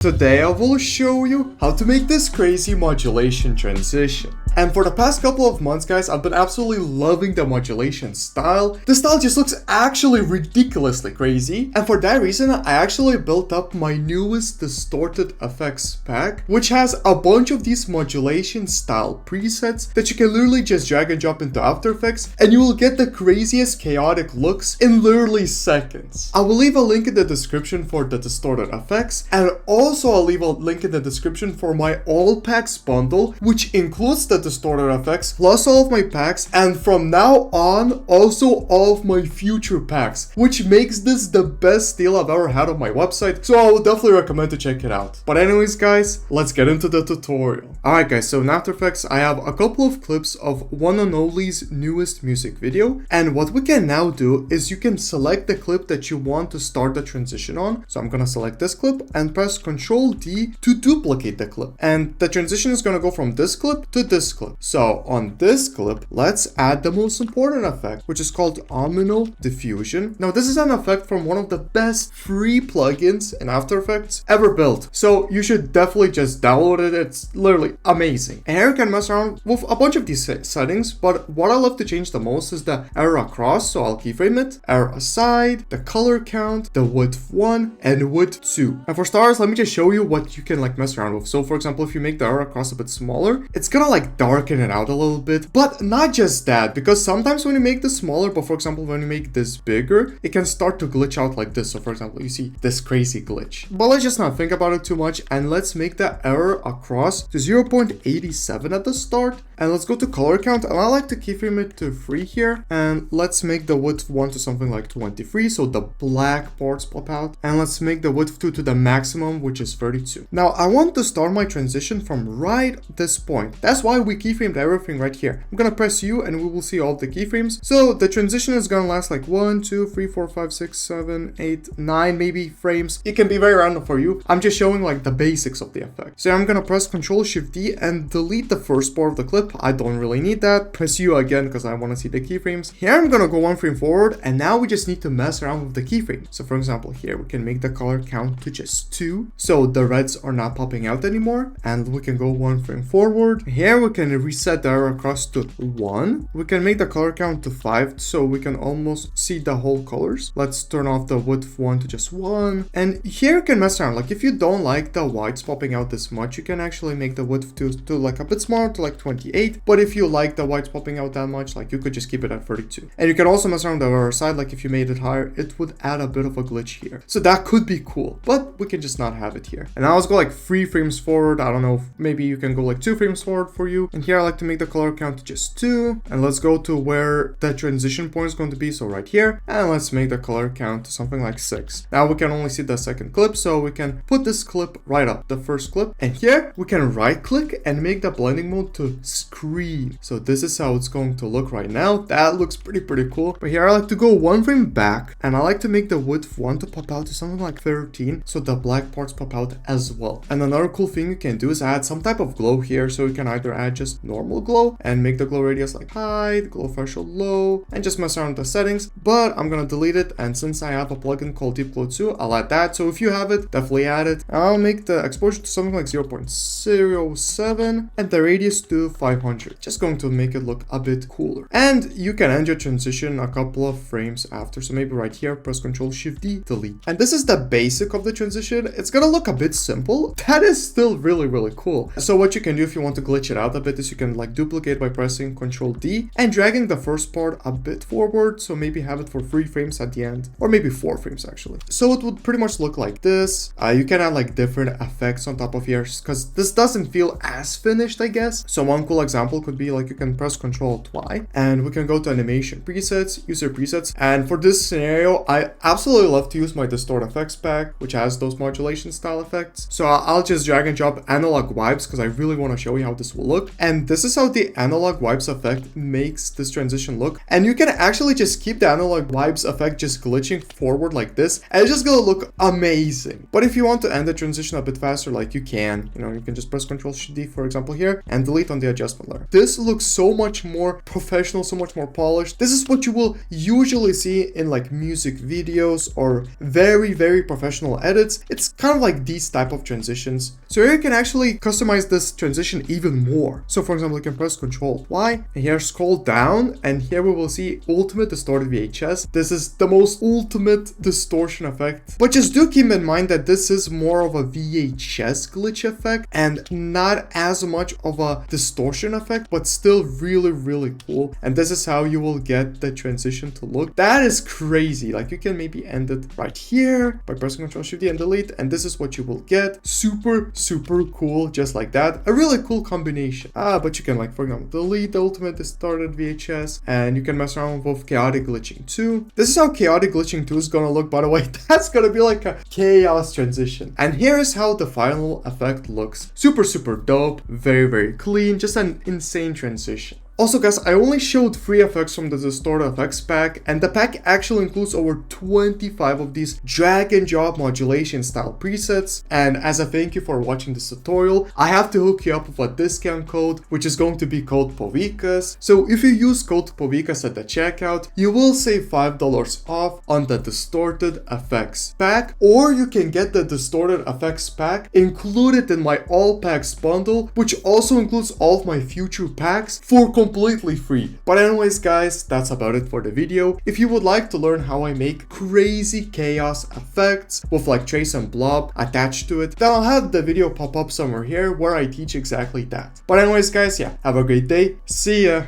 Today I will show you how to make this crazy modulation transition. And for the past couple of months, guys, I've been absolutely loving the modulation style. The style just looks actually ridiculously crazy. And for that reason, I actually built up my newest distorted effects pack, which has a bunch of these modulation style presets that you can literally just drag and drop into After Effects, and you will get the craziest chaotic looks in literally seconds. I will leave a link in the description for the distorted effects, and also I'll leave a link in the description for my all packs bundle, which includes the distorted effects plus all of my packs, and from now on also all of my future packs, which makes this the best deal I've ever had on my website, so I will definitely recommend to check it out. But anyways, guys, let's get into the tutorial. Alright guys, so in After Effects I have a couple of clips of One and Only's newest music video, and what we can now do is you can select the clip that you want to start the transition on. So I'm gonna select this clip and press Ctrl D to duplicate the clip, and the transition is gonna go from this clip to this clip. So on this clip, let's add the most important effect, which is called Omino Diffusion. Now this is an effect from one of the best free plugins in After Effects ever built, so you should definitely just download it. It's literally amazing. And here you can mess around with a bunch of these settings, but what I love to change the most is the error across, so I'll keyframe it, error aside, the color count, the width 1 and width 2. And for starters, let me just show you what you can like mess around with. So for example, if you make the error across a bit smaller, it's gonna like darken it out a little bit. But not just that, because sometimes when you make this smaller, but for example when you make this bigger, it can start to glitch out like this. So for example, you see this crazy glitch. But let's just not think about it too much, and let's make the error across to 0.87 at the start, and let's go to color count, and I like to keyframe it to 3 here, and let's make the width 1 to something like 23 so the black parts pop out, and let's make the width 2 to the maximum, which is 32. Now I want to start my transition from right this point. That's why we keyframed everything right here. I'm gonna press U and we will see all the keyframes. So the transition is gonna last like 1, 2, 3, 4, 5, 6, 7, 8, 9 maybe frames. It can be very random for you. I'm just showing like the basics of the effect. So I'm gonna press Ctrl Shift D and delete the first part of the clip. I don't really need that. Press U again because I want to see the keyframes. Here I'm gonna go 1 frame forward, and now we just need to mess around with the keyframe. So for example, here we can make the color count to just 2, so the reds are not popping out anymore, and we can go 1 frame forward. Here we can reset the error across to 1. We can make the color count to 5 so we can almost see the whole colors. Let's turn off the width 1 to just 1, and here you can mess around. Like if you don't like the whites popping out this much, you can actually make the width to like a bit smaller, to like 28. But if you like the whites popping out that much, like you could just keep it at 32. And you can also mess around the other side. Like if you made it higher, it would add a bit of a glitch here, so that could be cool, but we can just not have it here. And now let's go like 3 frames forward. I don't know, maybe you can go like 2 frames forward for you. And here I like to make the color count to just 2, and let's go to where the transition point is going to be, so right here, and let's make the color count to something like 6. Now we can only see the second clip, so we can put this clip right up, the first clip, and here we can right click and make the blending mode to screen. So this is how it's going to look right now. That looks pretty cool. But here I like to go 1 frame back, and I like to make the width 1 to pop out to something like 13 so the black parts pop out as well. And another cool thing you can do is add some type of glow here. So you can either add just normal glow and make the glow radius like high, the glow threshold low, and just mess around with the settings. But I'm gonna delete it, and since I have a plugin called Deep Glow 2, I'll add that. So if you have it, definitely add it. I'll make the exposure to something like 0.07 and the radius to 500. Just going to make it look a bit cooler. And you can end your transition a couple of frames after. So maybe right here, press Ctrl Shift D, delete. And this is the basic of the transition. It's gonna look a bit simple. That is still really cool. So what you can do if you want to glitch it out a bit is you can like duplicate by pressing Ctrl D and dragging the first part a bit forward. So maybe have it for 3 frames at the end, or maybe 4 frames actually. So it would pretty much look like this. You can add like different effects on top of here because this doesn't feel as finished, I guess. So one cool example could be like you can press Ctrl Y and we can go to animation presets, user presets. And for this scenario, I absolutely love to use my distort effects pack, which has those modulation style effects. So I'll just drag and drop analog wipes because I really want to show you how this will look. And this is how the analog wipes effect makes this transition look. And you can actually just keep the analog wipes effect just glitching forward like this, and it's just gonna look amazing. But if you want to end the transition a bit faster, like you can, you can just press Ctrl Shift D, for example here, and delete on the adjustment layer. This looks so much more professional, so much more polished. This is what you will usually see in like music videos or very professional edits. It's kind of like like these type of transitions. So here you can actually customize this transition even more. So for example, you can press Ctrl Y and here scroll down, and here we will see ultimate distorted VHS. This is the most ultimate distortion effect, but just do keep in mind that this is more of a VHS glitch effect and not as much of a distortion effect, but still really cool. And this is how you will get the transition to look. That is crazy. Like you can maybe end it right here by pressing Ctrl Shift D and delete, and this is what you will get. Super cool, just like that. A really cool combination. But you can, like, for example, delete the ultimate distorted VHS, and you can mess around with chaotic glitching too. This is how chaotic glitching 2 is gonna look, by the way. That's gonna be like a chaos transition. And here is how the final effect looks. Super dope, very clean, just an insane transition. Also guys, I only showed 3 effects from the Distorted Effects pack, and the pack actually includes over 25 of these drag and drop modulation style presets. And as a thank you for watching this tutorial, I have to hook you up with a discount code, which is going to be code Povikas. So if you use code Povikas at the checkout, you will save $5 off on the Distorted Effects pack, or you can get the Distorted Effects pack included in my all packs bundle, which also includes all of my future packs for completely free. But anyways guys, that's about it for the video. If you would like to learn how I make crazy chaos effects with like trace and blob attached to it, then I'll have the video pop up somewhere here where I teach exactly that. But anyways guys, yeah, have a great day. See ya.